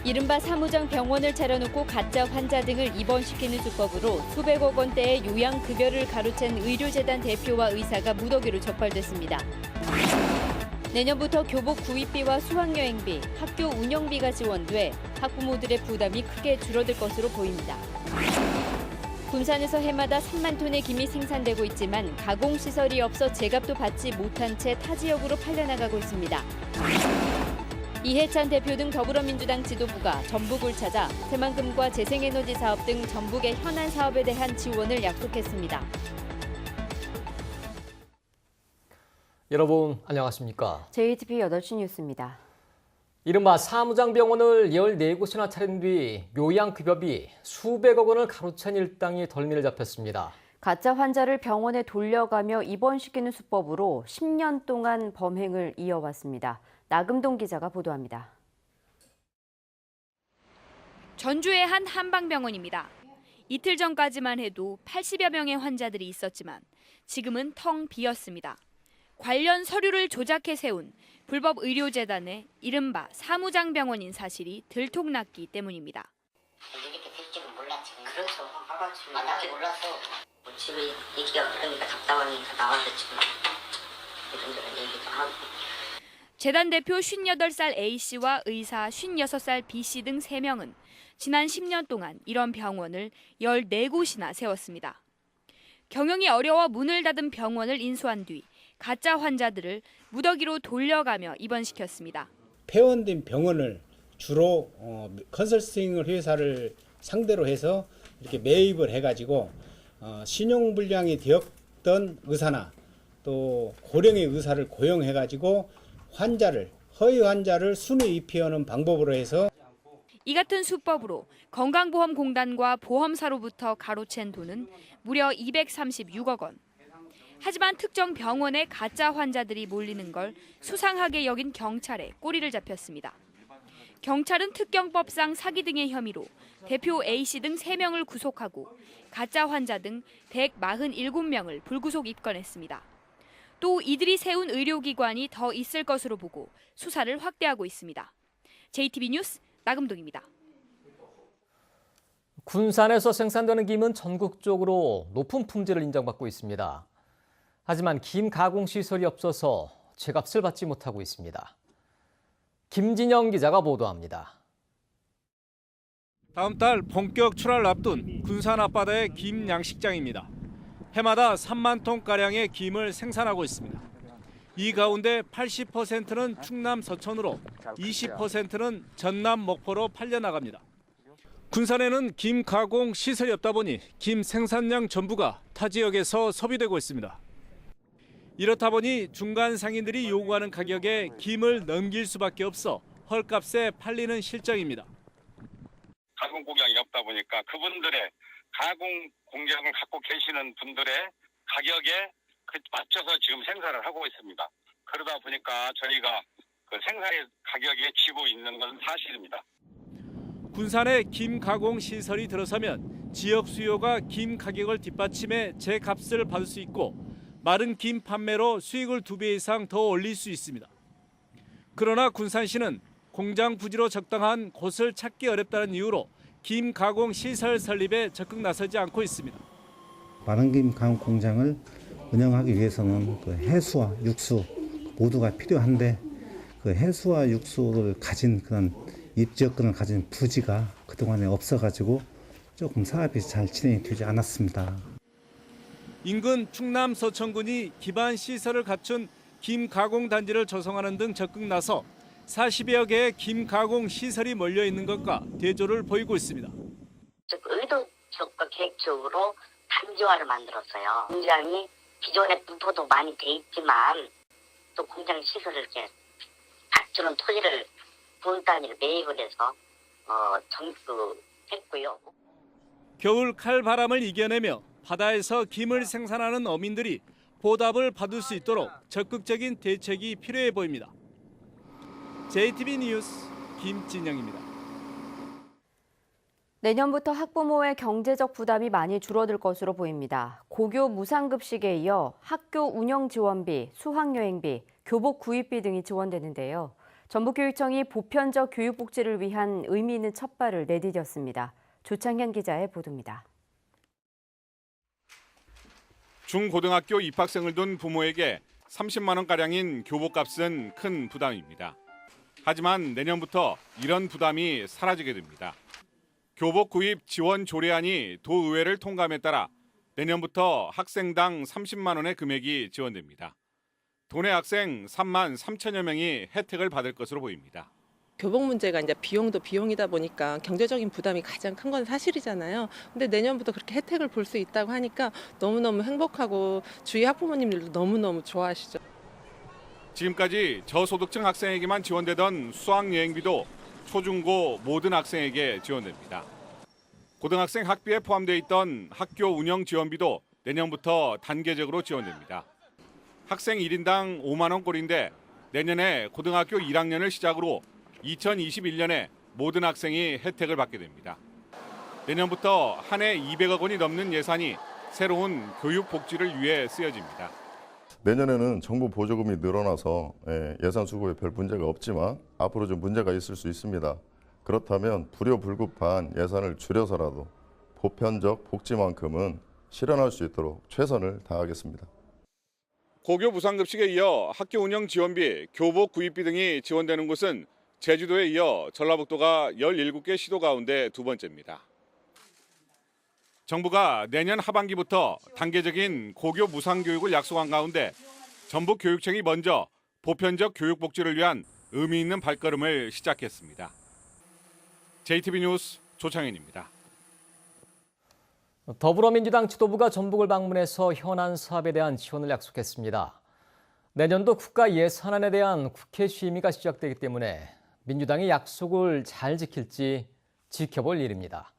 이른바 사무장 병원을 차려놓고 가짜 환자 등을 입원시키는 수법으로 수백억 원대의 요양급여를 가로챈 의료재단 대표와 의사가 무더기로 적발됐습니다. 내년부터 교복 구입비와 수학여행비, 학교 운영비가 지원돼 학부모들의 부담이 크게 줄어들 것으로 보입니다. 군산에서 해마다 3만 톤의 김이 생산되고 있지만 가공시설이 없어 제값도 받지 못한 채 타 지역으로 팔려나가고 있습니다. 이해찬 대표 등 더불어민주당 지도부가 전북을 찾아 새만금과 재생에너지 사업 등 전북의 현안 사업에 대한 지원을 약속했습니다. 여러분 안녕하십니까? JTBC 8시 뉴스입니다. 이른바 사무장 병원을 14곳이나 차린 뒤 요양급여비 수백억 원을 가로챈 일당이 덜미를 잡혔습니다. 가짜 환자를 병원에 돌려가며 입원시키는 수법으로 10년 동안 범행을 이어왔습니다. 나금동 기자가 보도합니다. 전주의 한 한방병원입니다. 이틀 전까지만 해도 80여 명의 환자들이 있었지만 지금은 텅 비었습니다. 관련 서류를 조작해 세운 불법 의료재단의 이른바 사무장 병원인 사실이 들통났기 때문입니다. 이렇게 될 줄은 몰랐지. 그렇죠. 나도 몰랐어. 집에 얘기가 그러니까 답답하니까 나와서 지금 이런저런 얘기도 하고. 재단 대표 58살 A씨와 의사 56살 B씨 등 3명은 지난 10년 동안 이런 병원을 14곳이나 세웠습니다. 경영이 어려워 문을 닫은 병원을 인수한 뒤 가짜 환자들을 무더기로 돌려가며 입원시켰습니다. 폐원된 병원을 주로 컨설팅을 회사를 상대로 해서 이렇게 매입을 해가지고 신용불량이 되었던 의사나 또 고령의 의사를 고용해가지고 허위 환자를 순위 입히하는 방법으로 해서 이 같은 수법으로 건강보험공단과 보험사로부터 가로챈 돈은 무려 236억 원. 하지만 특정 병원에 가짜 환자들이 몰리는 걸 수상하게 여긴 경찰에 꼬리를 잡혔습니다. 경찰은 특경법상 사기 등의 혐의로 대표 A씨 등 3명을 구속하고 가짜 환자 등 147명을 불구속 입건했습니다. 또 이들이 세운 의료기관이 더 있을 것으로 보고 수사를 확대하고 있습니다. JTBC 뉴스 나금동입니다. 군산에서 생산되는 김은 전국적으로 높은 품질을 인정받고 있습니다. 하지만 김 가공 시설이 없어서 제값을 받지 못하고 있습니다. 김진영 기자가 보도합니다. 다음 달 본격 출하를 앞둔 군산 앞바다의 김 양식장입니다. 해마다 3만 톤가량의 김을 생산하고 있습니다. 이 가운데 80%는 충남 서천으로 20%는 전남 목포로 팔려나갑니다. 군산에는 김 가공 시설이 없다 보니 김 생산량 전부가 타 지역에서 소비되고 있습니다. 이렇다 보니 중간 상인들이 요구하는 가격에 김을 넘길 수밖에 없어 헐값에 팔리는 실정입니다. 가공 공장이 없다 보니까 그분들의 가공 공장을 갖고 계시는 분들의 가격에 맞춰서 지금 생산을 하고 있습니다. 그러다 보니까 저희가 그 생산의 가격에 지고 있는 건 사실입니다. 군산에 김 가공 시설이 들어서면 지역 수요가 김 가격을 뒷받침해 제값을 받을 수 있고 마른 김 판매로 수익을 2배 이상 더 올릴 수 있습니다. 그러나 군산시는 공장 부지로 적당한 곳을 찾기 어렵다는 이유로 김 가공 시설 설립에 적극 나서지 않고 있습니다. 마른 김 가공 공장을 운영하기 위해서는 그 해수와 육수 모두가 필요한데 그 해수와 육수를 가진 그런 입지역권을 가진 부지가 그동안에 없어가지고 조금 사업이 잘 진행이 되지 않았습니다. 인근 충남 서천군이 기반 시설을 갖춘 김 가공 단지를 조성하는 등 적극 나서 40여 개의 김 가공 시설이 몰려 있는 것과 대조를 보이고 있습니다. 의도적과 계획적으로 단지화를 만들었어요. 공장이 기존에 분포도 많이 돼 있지만 또 공장 시설을 이렇게 갖추는 토지를 분 단위로 매입을 해서 정수했고요. 겨울 칼바람을 이겨내며 바다에서 김을 생산하는 어민들이 보답을 받을 수 있도록 적극적인 대책이 필요해 보입니다. JTBC 뉴스 김진영입니다. 내년부터 학부모의 경제적 부담이 많이 줄어들 것으로 보입니다. 고교 무상급식에 이어 학교 운영 지원비, 수학여행비, 교복 구입비 등이 지원되는데요. 전북교육청이 보편적 교육 복지를 위한 의미 있는 첫발을 내디뎠습니다. 조창현 기자의 보도입니다. 중고등학교 입학생을 둔 부모에게 30만 원가량인 교복값은 큰 부담입니다. 하지만 내년부터 이런 부담이 사라지게 됩니다. 교복 구입 지원 조례안이 도의회를 통과함에 따라 내년부터 학생당 30만 원의 금액이 지원됩니다. 도내 학생 3만 3천여 명이 혜택을 받을 것으로 보입니다. 교복 문제가 이제 비용도 비용이다 보니까 경제적인 부담이 가장 큰 건 사실이잖아요. 근데 내년부터 그렇게 혜택을 볼 수 있다고 하니까 너무너무 행복하고 주위 학부모님들도 너무너무 좋아하시죠. 지금까지 저소득층 학생에게만 지원되던 수학여행비도 초중고 모든 학생에게 지원됩니다. 고등학생 학비에 포함되어 있던 학교 운영 지원비도 내년부터 단계적으로 지원됩니다. 학생 1인당 5만 원꼴인데 내년에 고등학교 1학년을 시작으로 2021년에 모든 학생이 혜택을 받게 됩니다. 내년부터 한 해 200억 원이 넘는 예산이 새로운 교육 복지를 위해 쓰여집니다. 내년에는 정부 보조금이 늘어나서 예산 수급에 별 문제가 없지만 앞으로 좀 문제가 있을 수 있습니다. 그렇다면 불효불급한 예산을 줄여서라도 보편적 복지만큼은 실현할 수 있도록 최선을 다하겠습니다. 고교 무상급식에 이어 학교 운영 지원비, 교복 구입비 등이 지원되는 곳은 제주도에 이어 전라북도가 17개 시도 가운데 두 번째입니다. 정부가 내년 하반기부터 단계적인 고교 무상교육을 약속한 가운데 전북교육청이 먼저 보편적 교육 복지를 위한 의미 있는 발걸음을 시작했습니다. JTB 뉴스 조창현입니다. 더불어민주당 지도부가 전북을 방문해서 현안 사업에 대한 지원을 약속했습니다. 내년도 국가 예산안에 대한 국회 심의가 시작되기 때문에 민주당이 약속을 잘 지킬지 지켜볼 일입니다.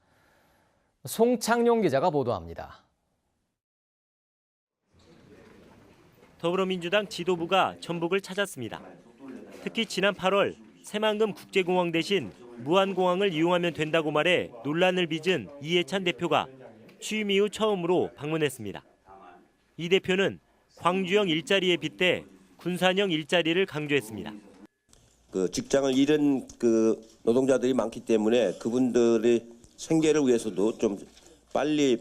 송창용 기자가 보도합니다. 더불어민주당 지도부가 전북을 찾았습니다. 특히 지난 8월 새만금 국제공항 대신 무안공항을 이용하면 된다고 말해 논란을 빚은 이해찬 대표가 취임 이후 처음으로 방문했습니다. 이 대표는 광주형 일자리에 빗대 군산형 일자리를 강조했습니다. 직장을 잃은 노동자들이 많기 때문에 그분들의 생계를 위해서도 좀 빨리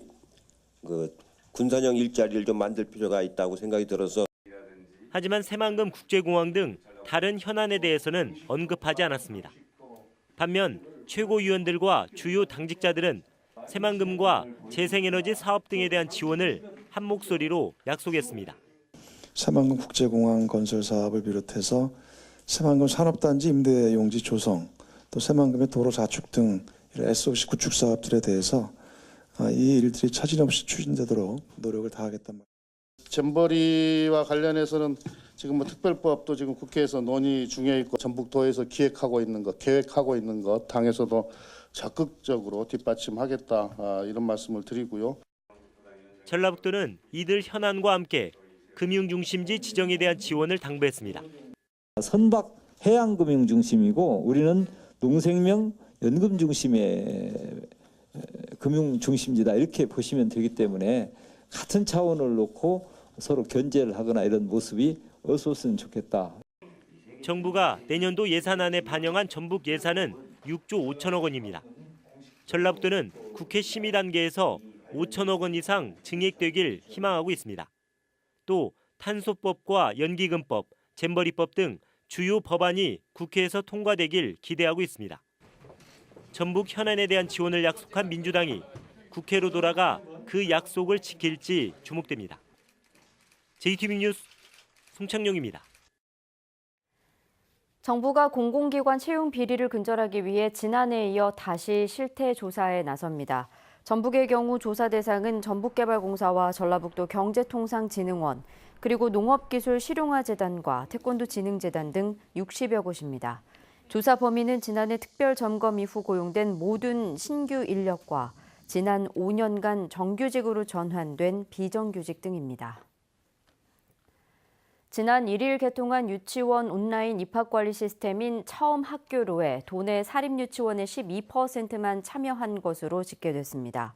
군산형 일자리를 좀 만들 필요가 있다고 생각이 들어서. 하지만 새만금 국제공항 등 다른 현안에 대해서는 언급하지 않았습니다. 반면 최고위원들과 주요 당직자들은 새만금과 재생에너지 사업 등에 대한 지원을 한 목소리로 약속했습니다. 새만금 국제공항 건설 사업을 비롯해서 새만금 산업단지 임대용지 조성, 또 새만금의 도로 자축 등 SOC 구축 사업들에 대해서 이 일들이 차질 없이 추진되도록 노력을 다하겠단 말입니다. 잼버리와 관련해서는 지금 특별법도 지금 국회에서 논의 중에 있고 전북도에서 계획하고 있는 것 당에서도 적극적으로 뒷받침하겠다 이런 말씀을 드리고요. 전라북도는 이들 현안과 함께 금융중심지 지정에 대한 지원을 당부했습니다. 선박 해양금융 중심이고 우리는 농생명 연금 중심의 금융 중심지다 이렇게 보시면 되기 때문에 같은 차원을 놓고 서로 견제를 하거나 이런 모습이 없었으면 좋겠다. 정부가 내년도 예산안에 반영한 전북 예산은 6조 5천억 원입니다. 전라북도는 국회 심의 단계에서 5천억 원 이상 증액되길 희망하고 있습니다. 또 탄소법과 연기금법, 잼버리법 등 주요 법안이 국회에서 통과되길 기대하고 있습니다. 전북 현안에 대한 지원을 약속한 민주당이 국회로 돌아가 그 약속을 지킬지 주목됩니다. JTB 뉴스 송창용입니다. 정부가 공공기관 채용 비리를 근절하기 위해 지난해에 이어 다시 실태 조사에 나섭니다. 전북의 경우 조사 대상은 전북개발공사와 전라북도 경제통상진흥원, 그리고 농업기술실용화재단과 태권도진흥재단 등 60여 곳입니다. 조사 범위는 지난해 특별 점검 이후 고용된 모든 신규 인력과 지난 5년간 정규직으로 전환된 비정규직 등입니다. 지난 1일 개통한 유치원 온라인 입학관리 시스템인 처음 학교로에 도내 사립유치원의 12%만 참여한 것으로 집계됐습니다.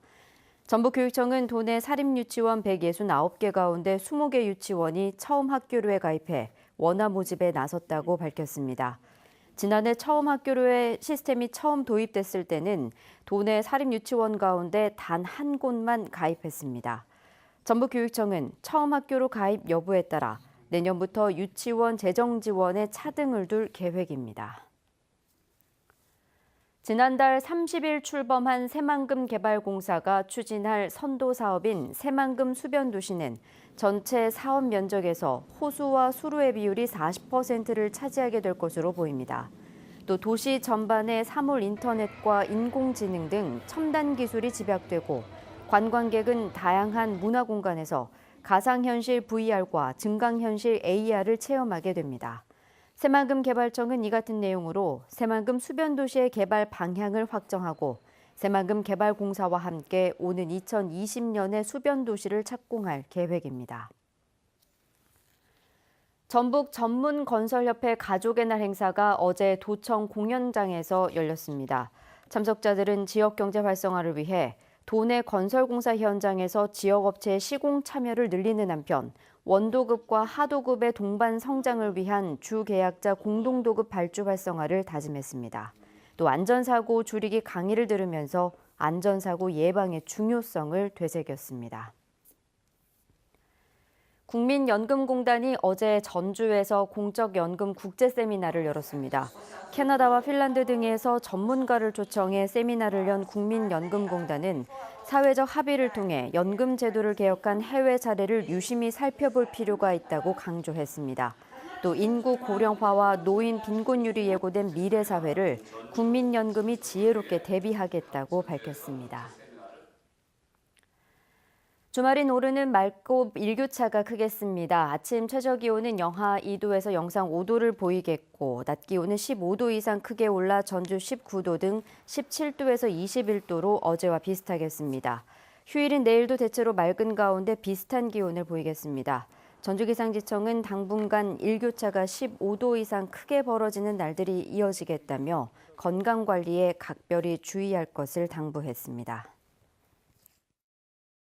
전북교육청은 도내 사립유치원 169개 가운데 20개 유치원이 처음 학교로에 가입해 원화 모집에 나섰다고 밝혔습니다. 지난해 처음 학교로의 시스템이 처음 도입됐을 때는 도내 사립유치원 가운데 단 한 곳만 가입했습니다. 전북교육청은 처음 학교로 가입 여부에 따라 내년부터 유치원 재정 지원에 차등을 둘 계획입니다. 지난달 30일 출범한 새만금개발공사가 추진할 선도 사업인 새만금 수변도시는 전체 사업 면적에서 호수와 수로의 비율이 40%를 차지하게 될 것으로 보입니다. 또 도시 전반에 사물 인터넷과 인공지능 등 첨단 기술이 집약되고 관광객은 다양한 문화 공간에서 가상현실 VR과 증강현실 AR을 체험하게 됩니다. 새만금개발청은 이 같은 내용으로 새만금 수변도시의 개발 방향을 확정하고 새만금개발공사와 함께 오는 2020년에 수변도시를 착공할 계획입니다. 전북 전문건설협회 가족의 날 행사가 어제 도청 공연장에서 열렸습니다. 참석자들은 지역 경제 활성화를 위해 도내 건설공사 현장에서 지역업체의 시공 참여를 늘리는 한편 원도급과 하도급의 동반 성장을 위한 주계약자 공동도급 발주 활성화를 다짐했습니다. 또 안전사고 줄이기 강의를 들으면서 안전사고 예방의 중요성을 되새겼습니다. 국민연금공단이 어제 전주에서 공적연금 국제세미나를 열었습니다. 캐나다와 핀란드 등에서 전문가를 초청해 세미나를 연 국민연금공단은 사회적 합의를 통해 연금 제도를 개혁한 해외 사례를 유심히 살펴볼 필요가 있다고 강조했습니다. 또 인구 고령화와 노인 빈곤율이 예고된 미래 사회를 국민연금이 지혜롭게 대비하겠다고 밝혔습니다. 주말인 오르는 맑고 일교차가 크겠습니다. 아침 최저기온은 영하 2도에서 영상 5도를 보이겠고 낮 기온은 15도 이상 크게 올라 전주 19도 등 17도에서 21도로 어제와 비슷하겠습니다. 휴일인 내일도 대체로 맑은 가운데 비슷한 기온을 보이겠습니다. 전주기상지청은 당분간 일교차가 15도 이상 크게 벌어지는 날들이 이어지겠다며 건강관리에 각별히 주의할 것을 당부했습니다.